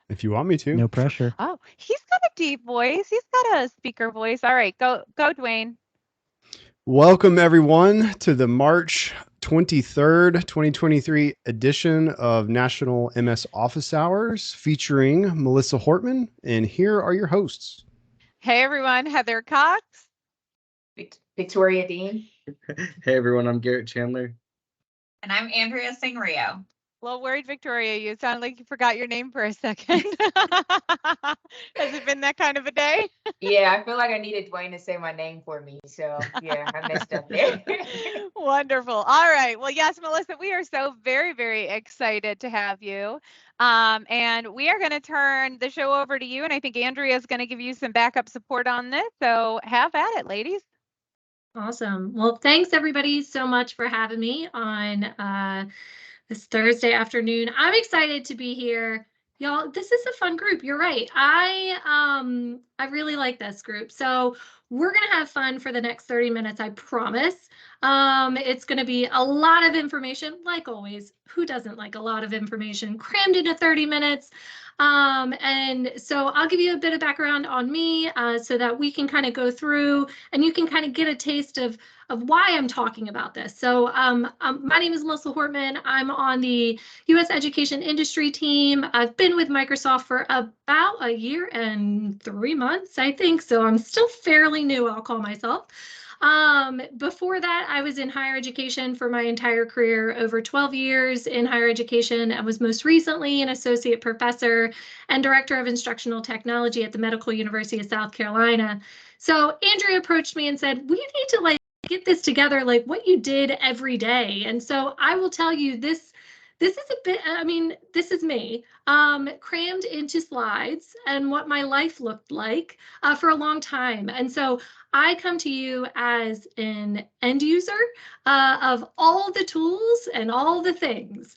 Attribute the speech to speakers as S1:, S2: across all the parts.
S1: if you want me to.
S2: No pressure.
S3: Oh, he's got a deep voice. He's got a speaker voice. All right, go, Dwayne.
S1: Welcome, everyone, to the March 23rd, 2023 edition of National MS Office Hours featuring Melissa Hortman. And here are your hosts.
S3: Hey, everyone. Heather Cox.
S4: Victoria Dean.
S5: Hey, everyone. I'm Garrett Chandler.
S6: And I'm Andrea Singrio.
S3: A little worried, Victoria. You sound like you forgot your name for a second. Has it been that kind of a day?
S4: Yeah, I feel like I needed Dwayne to say my name for me. So yeah, I messed up there.
S3: Wonderful. All right. Well, yes, Melissa, we are so very, very excited to have you. And we are going to turn the show over to you. And I think Andrea is going to give you some backup support on this. So have at it, ladies.
S7: Awesome. Well, thanks everybody so much for having me on this Thursday afternoon. I'm excited to be here. Y'all, this is a fun group. You're right. I really like this group. So we're going to have fun for the next 30 minutes, I promise. It's going to be a lot of information, like always. Who doesn't like a lot of information crammed into 30 minutes? And so I'll give you a bit of background on me so that we can kind of go through and you can kind of get a taste of why I'm talking about this. So my name is Melissa Hortman. I'm on the U.S. education industry team. I've been with Microsoft for about a year and 3 months, I think. So I'm still fairly new, I'll call myself. Before that, I was in higher education for my entire career, over 12 years in higher education. I was most recently an associate professor and director of instructional technology at the Medical University of South Carolina. So Andrea approached me and said, we need to get this together, like what you did every day. And so I will tell you this is a bit, I mean, this is me crammed into slides and what my life looked like for a long time. And so I come to you as an end user of all the tools and all the things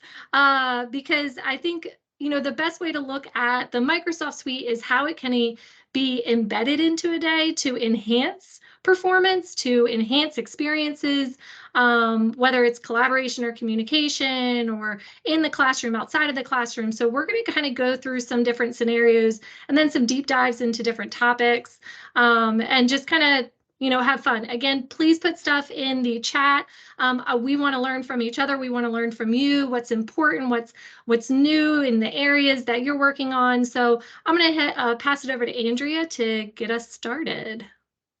S7: because I think, you know, the best way to look at the Microsoft suite is how it can be embedded into a day to enhance performance, to enhance experiences, whether it's collaboration or communication or in the classroom, outside of the classroom. So we're going to kind of go through some different scenarios and then some deep dives into different topics and just kind of, you know, have fun. Again, please put stuff in the chat. We want to learn from each other. We want to learn from you, what's important, what's new in the areas that you're working on. So I'm going to pass it over to Andrea to get us started.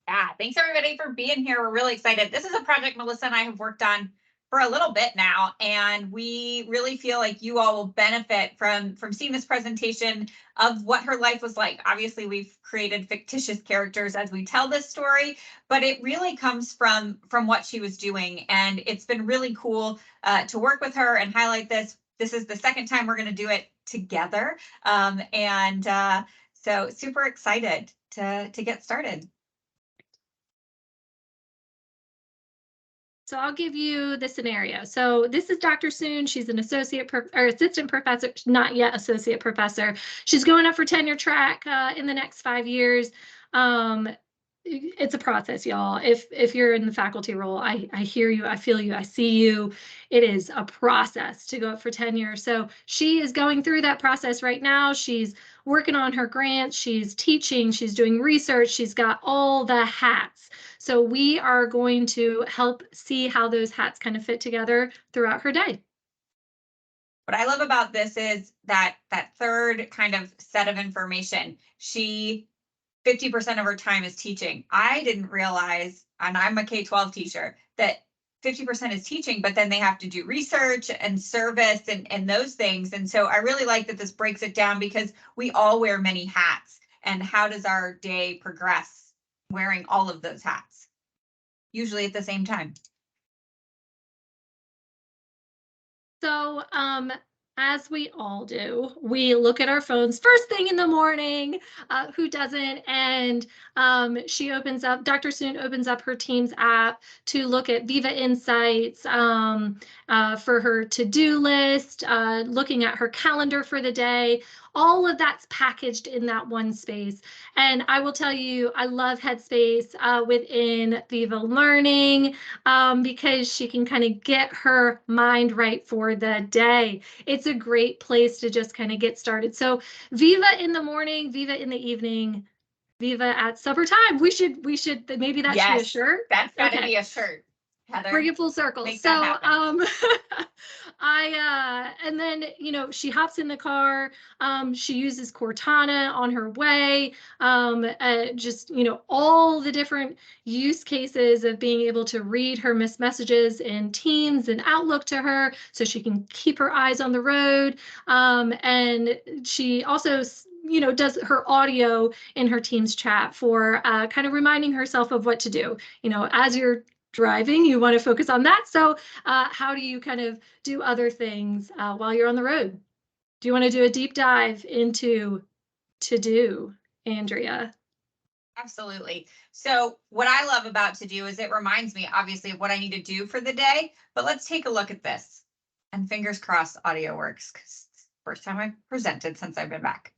S6: Yeah, thanks everybody for being here. We're really excited. This is a project Melissa and I have worked on for a little bit now, and we really feel like you all will benefit from seeing this presentation of what her life was like. Obviously, we've created fictitious characters as we tell this story, but it really comes from what she was doing, and it's been really cool to work with her and highlight this. This is the second time we're going to do it together, so super excited to get started.
S7: So I'll give you the scenario. So this is Dr. Soon. She's an assistant professor, not yet associate professor. She's going up for tenure track in the next 5 years. It's a process, y'all. If you're in the faculty role, I hear you, I feel you, I see you. It is a process to go up for tenure. So she is going through that process right now. She's working on her grants, she's teaching, she's doing research, she's got all the hats. So we are going to help see how those hats kind of fit together throughout her day.
S6: What I love about this is that third kind of set of information. 50% of her time is teaching. I didn't realize, and I'm a K-12 teacher, that 50% is teaching, but then they have to do research and service and those things. And so I really like that this breaks it down because we all wear many hats. And how does our day progress wearing all of those hats? Usually at the same time.
S7: So as we all do, we look at our phones first thing in the morning. Who doesn't? And she opens up, Dr. Soon opens up her Teams app to look at Viva Insights for her to-do list, looking at her calendar for the day. All of that's packaged in that one space. And I will tell you, I love Headspace within Viva Learning because she can kind of get her mind right for the day. It's it's a great place to just kind of get started. So Viva in the morning, Viva in the evening, Viva at supper time. We should maybe that should be a
S6: Yes,
S7: shirt.
S6: That's gotta
S7: Okay.
S6: be a shirt, Heather.
S7: Bring it full circle.
S6: Make
S7: So
S6: that happen.
S7: and then she hops in the car. She uses Cortana on her way. Just all the different use cases of being able to read her missed messages in Teams and Outlook to her, so she can keep her eyes on the road. And she also does her audio in her Teams chat for kind of reminding herself of what to do. As you're driving, you want to focus on that. So how do you kind of do other things while you're on the road? Do you want to do a deep dive into To Do, Andrea?
S6: Absolutely. So what I love about To Do is it reminds me obviously of what I need to do for the day, but let's take a look at this. And fingers crossed audio works, because it's the first time I've presented since I've been back.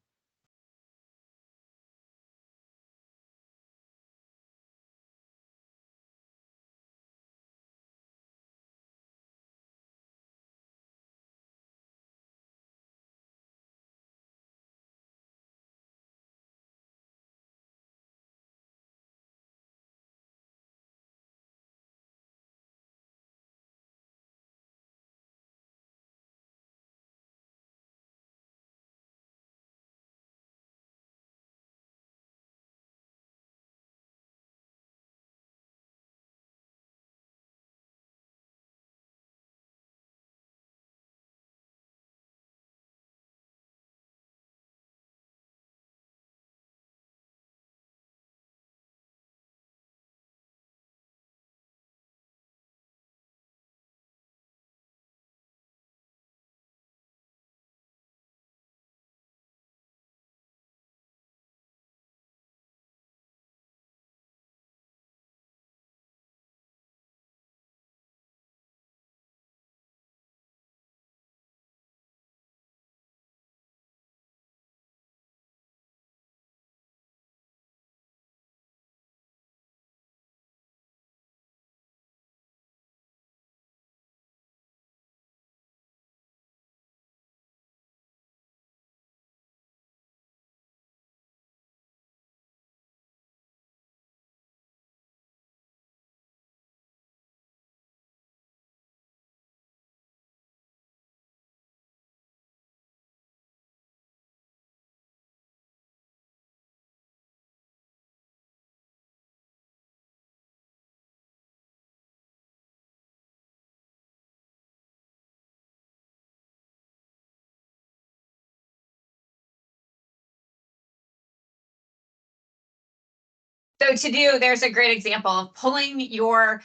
S6: So To Do, there's a great example of pulling your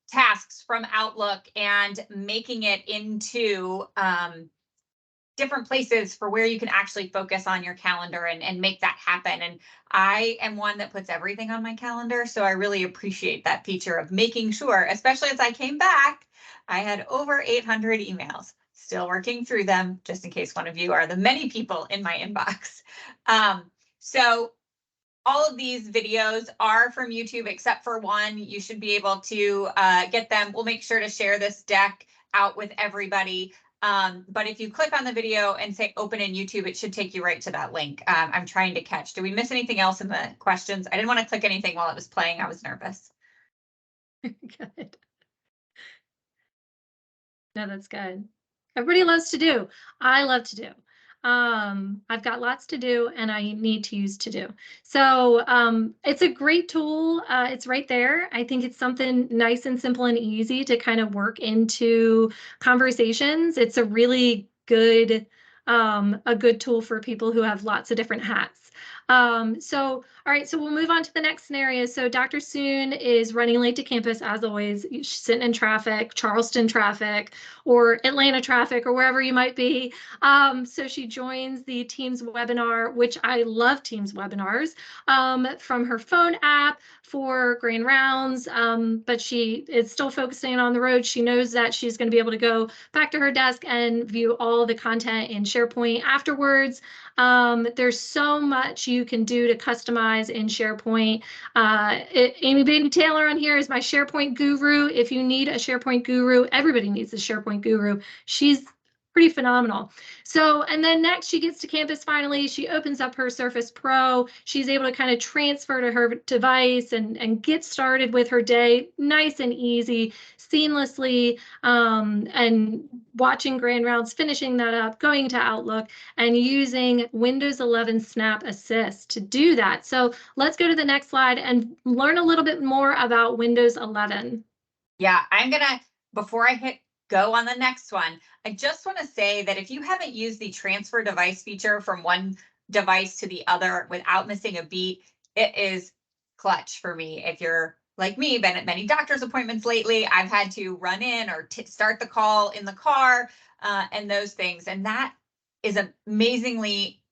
S6: tasks from Outlook and making it into different places for where you can actually focus on your calendar and make that happen. And I am one that puts everything on my calendar, so I really appreciate that feature of making sure, especially as I came back, I had over 800 emails, still working through them, just in case one of you are the many people in my inbox. So all of these videos are from YouTube except for one. You should be able to get them. We'll make sure to share this deck out with everybody. But if you click on the video and say open in YouTube, it should take you right to that link. I'm trying to catch. Did we miss anything else in the questions? I didn't want to click anything while it was playing. I was nervous.
S7: Good. No, that's good. Everybody loves To Do. I love To Do. I've got lots to do and I need to use To Do. So it's a great tool. It's right there. I think it's something nice and simple and easy to kind of work into conversations. It's a really good tool for people who have lots of different hats. So, all right, so we'll move on to the next scenario. So Dr. Soon is running late to campus as always. She's sitting in traffic, Charleston traffic, or Atlanta traffic, or wherever you might be. So she joins the Teams webinar, which I love Teams webinars, from her phone app for Grand Rounds, but she is still focusing on the road. She knows that she's going to be able to go back to her desk and view all the content in SharePoint afterwards. There's so much you can do to customize in SharePoint. Amy Baby Taylor on here is my SharePoint guru. If you need a SharePoint guru, everybody needs a SharePoint guru. She's pretty phenomenal. So, and then next she gets to campus finally, she opens up her Surface Pro. She's able to kind of transfer to her device and get started with her day nice and easy, seamlessly, and watching Grand Rounds, finishing that up, going to Outlook, and using Windows 11 Snap Assist to do that. So let's go to the next slide and learn a little bit more about Windows 11.
S6: Yeah, I'm gonna, before I hit go on the next one, I just want to say that if you haven't used the transfer device feature from one device to the other without missing a beat, it is clutch for me. If you're like me, been at many doctor's appointments lately, I've had to run in or start the call in the car and those things. And that is amazingly,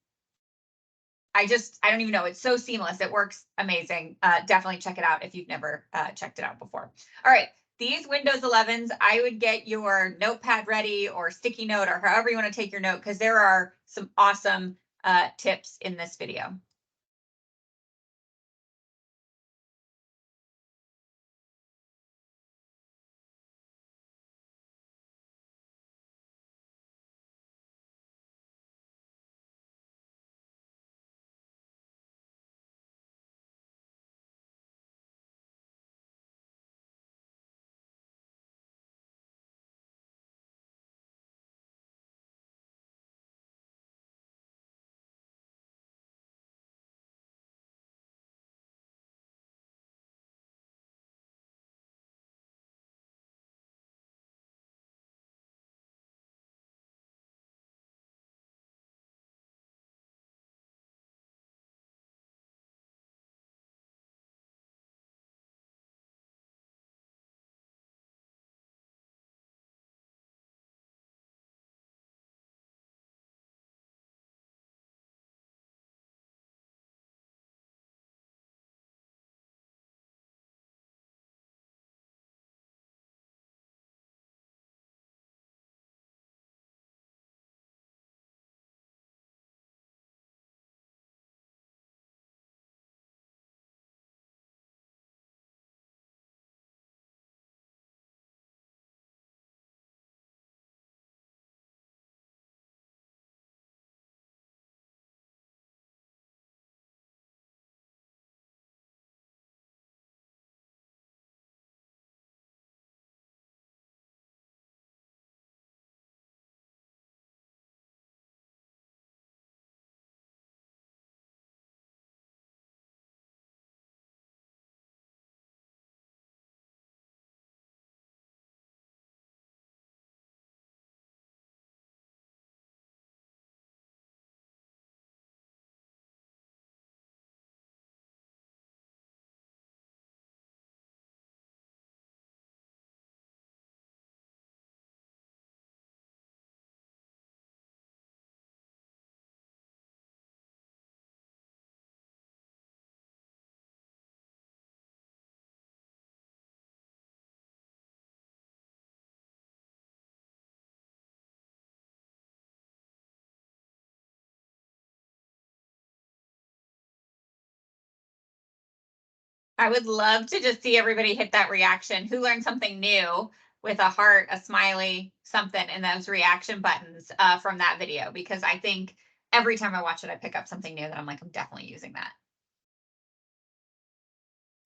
S6: I don't even know. It's so seamless. It works amazing. Definitely check it out if you've never checked it out before. All right. These Windows 11s, I would get your notepad ready or sticky note or however you want to take your note, because there are some awesome tips in this video. I would love to just see everybody hit that reaction. Who learned something new with a heart, a smiley, something in those reaction buttons from that video? Because I think every time I watch it, I pick up something new that I'm like, I'm definitely using that.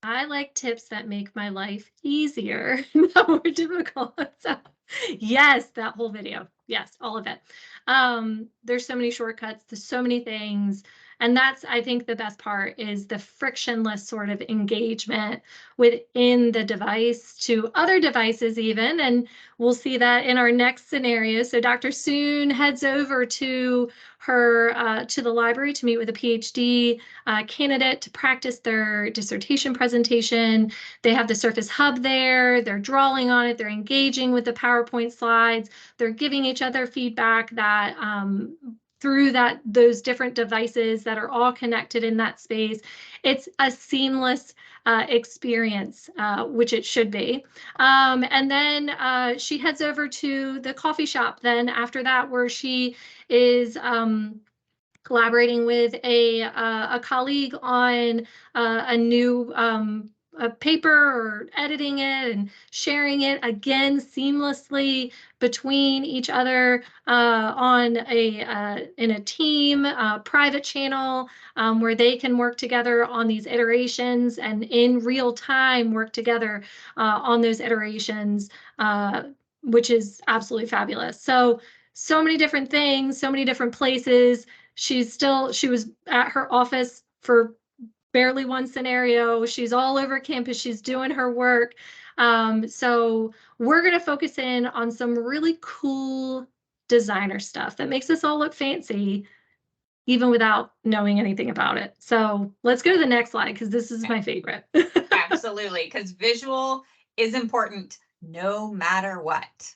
S7: I like tips that make my life easier, not more difficult. So yes, that whole video. Yes, all of it. There's so many shortcuts, there's so many things. And that's, I think, the best part is the frictionless sort of engagement within the device to other devices even. And we'll see that in our next scenario. So Dr. Soon heads over to her to the library to meet with a PhD candidate to practice their dissertation presentation. They have the Surface Hub there. They're drawing on it. They're engaging with the PowerPoint slides. They're giving each other feedback that through those different devices that are all connected in that space. It's a seamless experience, which it should be. And then she heads over to the coffee shop then after that, where she is collaborating with a colleague on a new a paper or editing it and sharing it again seamlessly between each other on in a team private channel where they can work together on these iterations and in real time work together on those iterations, which is absolutely fabulous. So many different things, so many different places. She was at her office for barely one scenario. She's all over campus. She's doing her work. So we're going to focus in on some really cool designer stuff that makes us all look fancy, even without knowing anything about it. So let's go to the next slide because this is my favorite.
S6: Absolutely, because visual is important no matter what.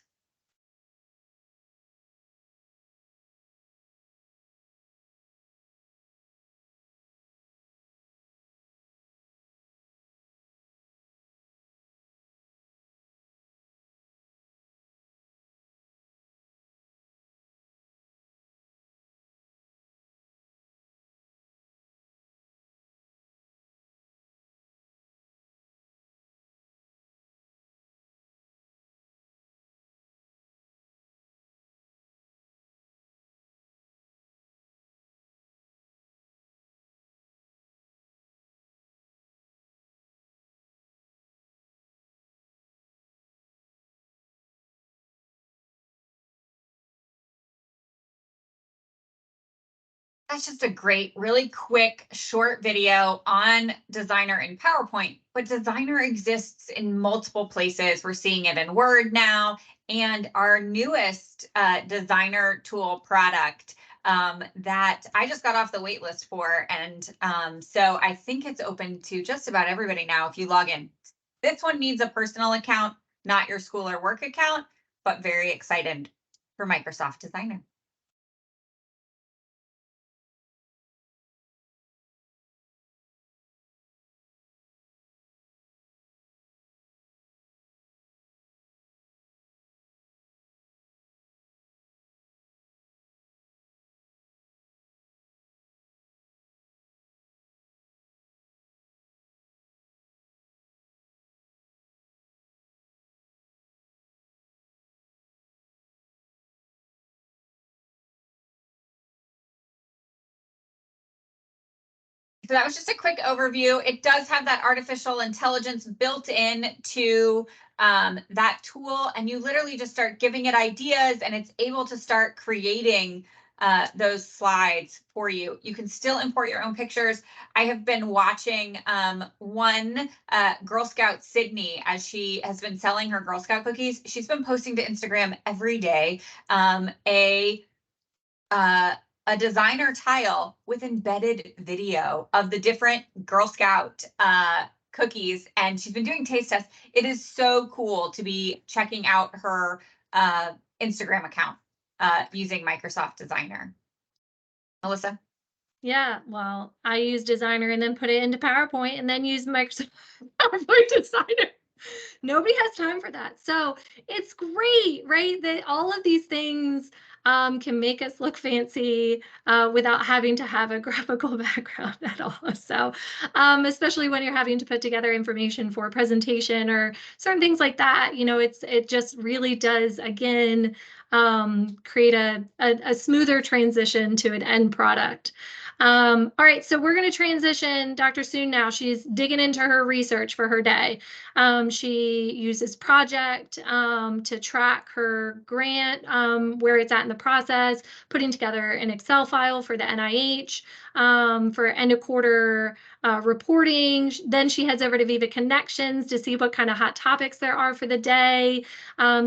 S6: That's just a great, really quick, short video on Designer in PowerPoint, but Designer exists in multiple places. We're seeing it in Word now, and our newest Designer tool product that I just got off the wait list for. And so I think it's open to just about everybody now if you log in. This one needs a personal account, not your school or work account, but very excited for Microsoft Designer. So that was just a quick overview. It does have that artificial intelligence built in to that tool, and you literally just start giving it ideas and it's able to start creating those slides for you. You can still import your own pictures. I have been watching one Girl Scout Sydney as she has been selling her Girl Scout cookies. She's been posting to Instagram every day a designer tile with embedded video of the different Girl Scout cookies, and she's been doing taste tests. It is so cool to be checking out her Instagram account using Microsoft Designer. Melissa?
S7: Yeah, well, I use Designer and then put it into PowerPoint and then use Microsoft PowerPoint Designer. Nobody has time for that. So it's great, right? That all of these things can make us look fancy without having to have a graphical background at all. So especially when you're having to put together information for a presentation or certain things like that, you know, it just really does, again, create a smoother transition to an end product. All right, so we're going to transition Dr. Soon now. She's digging into her research for her day. She uses Project to track her grant, where it's at in the process, putting together an Excel file for the NIH for end of quarter reporting. Then she heads over to Viva Connections to see what kind of hot topics there are for the day,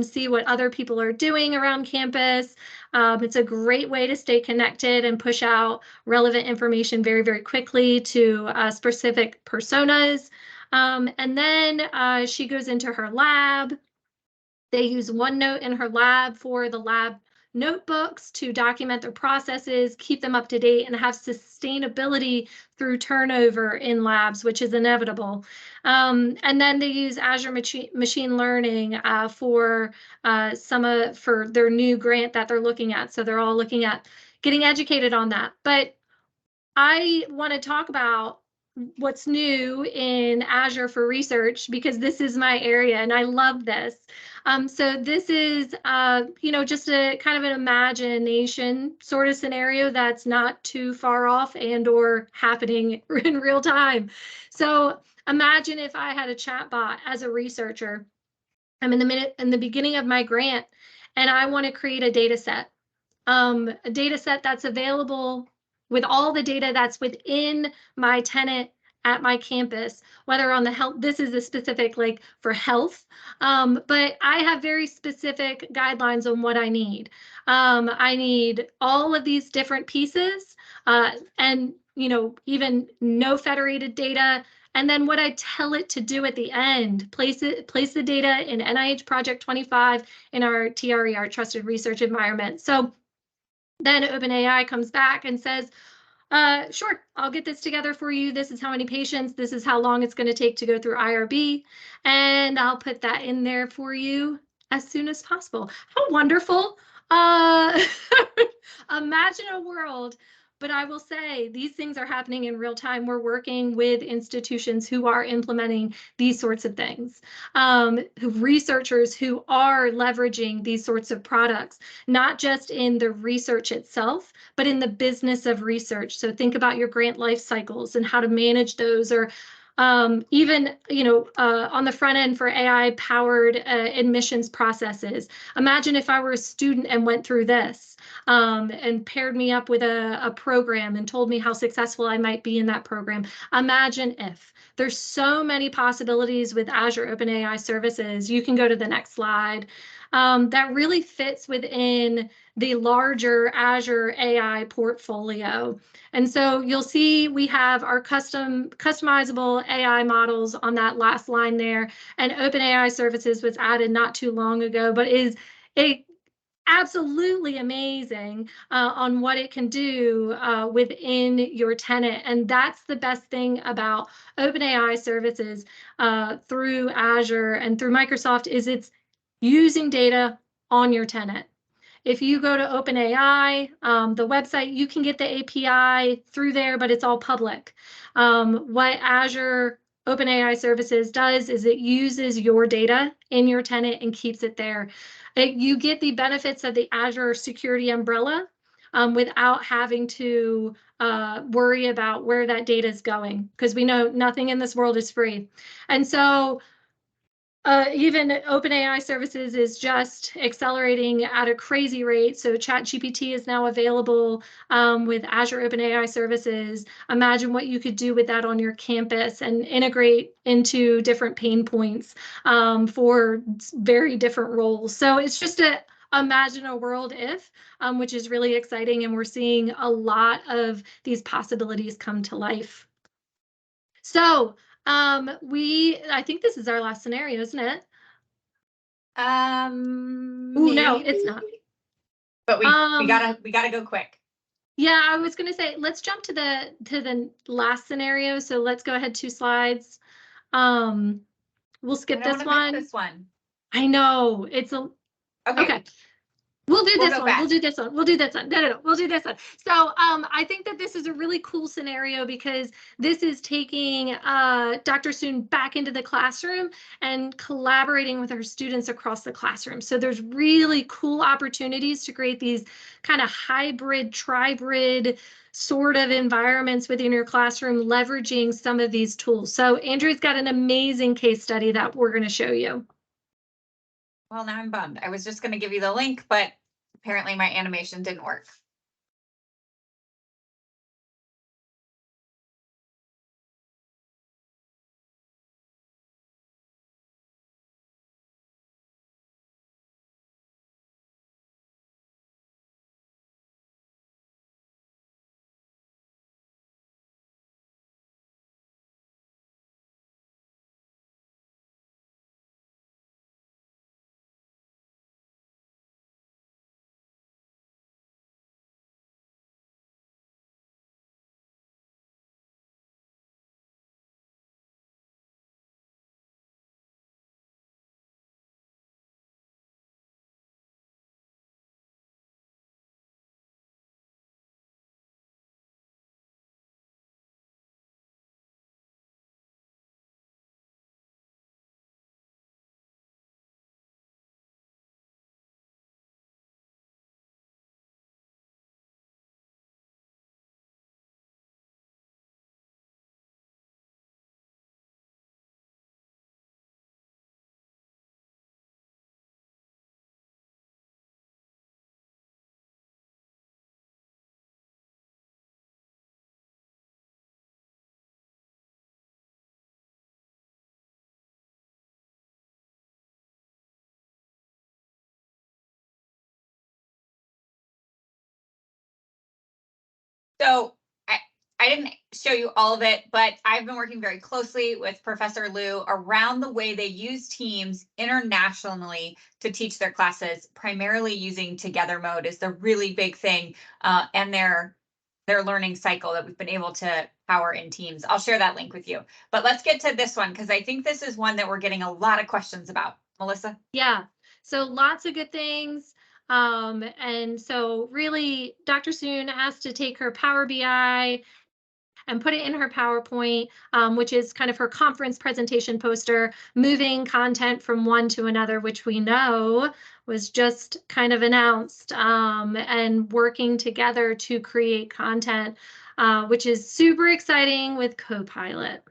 S7: see what other people are doing around campus. It's a great way to stay connected and push out relevant information very, very quickly to specific personas. And then she goes into her lab. They use OneNote in her lab for the lab notebooks to document their processes, keep them up to date, and have sustainability through turnover in labs, which is inevitable. And then they use Azure Machine Learning for for their new grant that they're looking at. So they're all looking at getting educated on that. But I want to talk about what's new in Azure for research, because this is my area and I love this. So this is, just a kind of an imagination sort of scenario that's not too far off and or happening in real time. So imagine if I had a chat bot as a researcher. I'm in the beginning of my grant, and I want to create a data set. A data set that's available with all the data that's within my tenant at my campus, whether on the health, this is a specific like for health, but I have very specific guidelines on what I need. I need all of these different pieces, and even no federated data. And then what I tell it to do at the end, place the data in NIH Project 25 in our TRE, our trusted research environment. So then OpenAI comes back and says, sure, I'll get this together for you. This is how many patients, this is how long it's going to take to go through IRB, and I'll put that in there for you as soon as possible. How wonderful. Imagine a world. But I will say these things are happening in real time. We're working with institutions who are implementing these sorts of things, researchers who are leveraging these sorts of products, not just in the research itself, but in the business of research. So think about your grant life cycles and how to manage those, or even on the front end for AI powered admissions processes. Imagine if I were a student and went through this and paired me up with a program and told me how successful I might be in that program. Imagine if. There's so many possibilities with Azure OpenAI services. You can go to the next slide. That really fits within the larger Azure AI portfolio. And so you'll see we have our customizable AI models on that last line there, and OpenAI services was added not too long ago, but is absolutely amazing on what it can do within your tenant. And that's the best thing about OpenAI services through Azure and through Microsoft, is it's using data on your tenant. If you go to OpenAI, the website, you can get the API through there, but it's all public. What Azure OpenAI Services does is it uses your data in your tenant and keeps it there. You get the benefits of the Azure security umbrella without having to worry about where that data is going, because we know nothing in this world is free. And so even OpenAI services is just accelerating at a crazy rate. So ChatGPT is now available with Azure OpenAI services. Imagine what you could do with that on your campus and integrate into different pain points for very different roles. So it's just imagine a world if, which is really exciting. And we're seeing a lot of these possibilities come to life. So I think this is our last scenario, isn't it? Ooh, no, it's not.
S6: But we gotta go quick.
S7: Yeah, I was gonna say, let's jump to the last scenario. So let's go ahead 2 slides. We'll skip this one.
S6: This one.
S7: I know, it's a okay. We'll do this one. We'll do this one. We'll do this one. No. We'll do this one. So I think that this is a really cool scenario, because this is taking Dr. Soon back into the classroom and collaborating with her students across the classroom. So there's really cool opportunities to create these kind of hybrid, tribrid sort of environments within your classroom, leveraging some of these tools. So Andrew's got an amazing case study that we're going to show you.
S6: Well, now I'm bummed. I was just going to give you the link, but apparently my animation didn't work. So I didn't show you all of it, but I've been working very closely with Professor Liu around the way they use Teams internationally to teach their classes, primarily using Together Mode is the really big thing, and their learning cycle that we've been able to power in Teams. I'll share that link with you. But let's get to this one because I think this is one that we're getting a lot of questions about. Melissa?
S7: Yeah, so lots of good things. And so really, Dr. Soon has to take her Power BI and put it in her PowerPoint, which is kind of her conference presentation poster, moving content from one to another, which we know was just kind of announced, and working together to create content, which is super exciting with Copilot.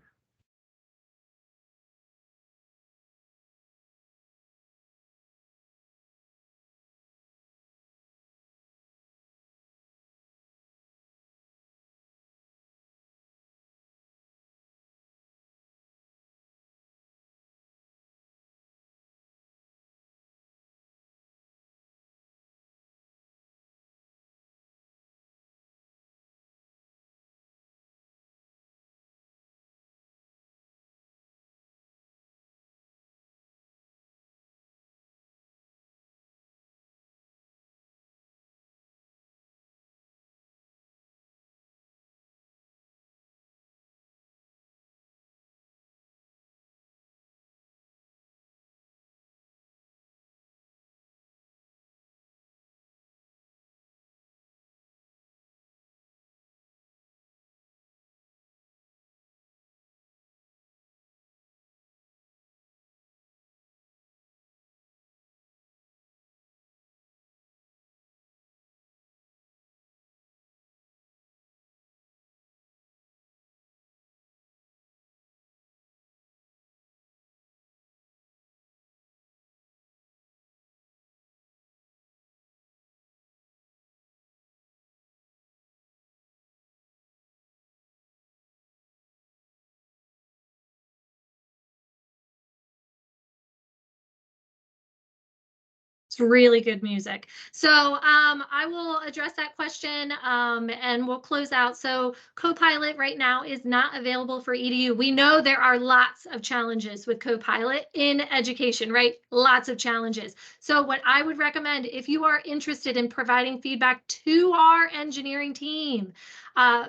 S7: It's really good music. So I will address that question, and we'll close out. So Copilot right now is not available for EDU. We know there are lots of challenges with Copilot in education, right? Lots of challenges. So what I would recommend, if you are interested in providing feedback to our engineering team,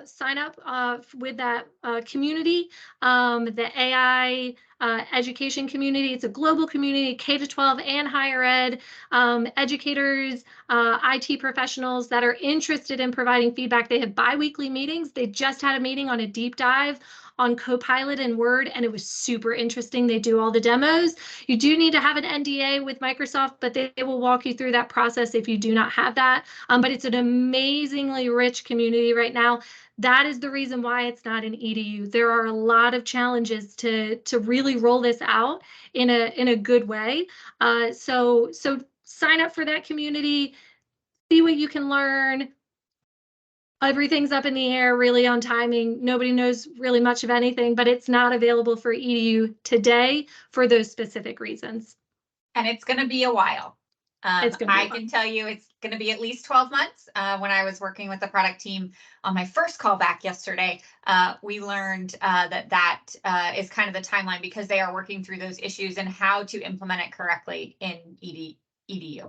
S7: sign up with that community, the AI education community. It's a global community, K-12 and higher ed, educators, IT professionals that are interested in providing feedback. They have bi-weekly meetings. They just had a meeting on a deep dive on Copilot and Word, and it was super interesting. They do all the demos. You do need to have an NDA with Microsoft, but they will walk you through that process if you do not have that. But it's an amazingly rich community right now. That is the reason why it's not an EDU. There are a lot of challenges to really roll this out in a good way. So sign up for that community, see what you can learn. Everything's up in the air really on timing. Nobody knows really much of anything, but it's not available for EDU today for those specific reasons.
S6: And it's going to be a while.
S7: It's gonna be a
S6: I can tell you it's going to be at least 12 months. When I was working with the product team on my first call back yesterday, we learned that is kind of the timeline because they are working through those issues and how to implement it correctly in EDU.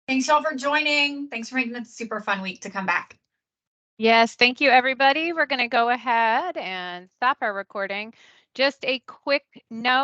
S6: Thanks y'all for joining. Thanks for making it a super fun week to come back.
S3: Yes, thank you, everybody. We're going to go ahead and stop our recording. Just a quick note.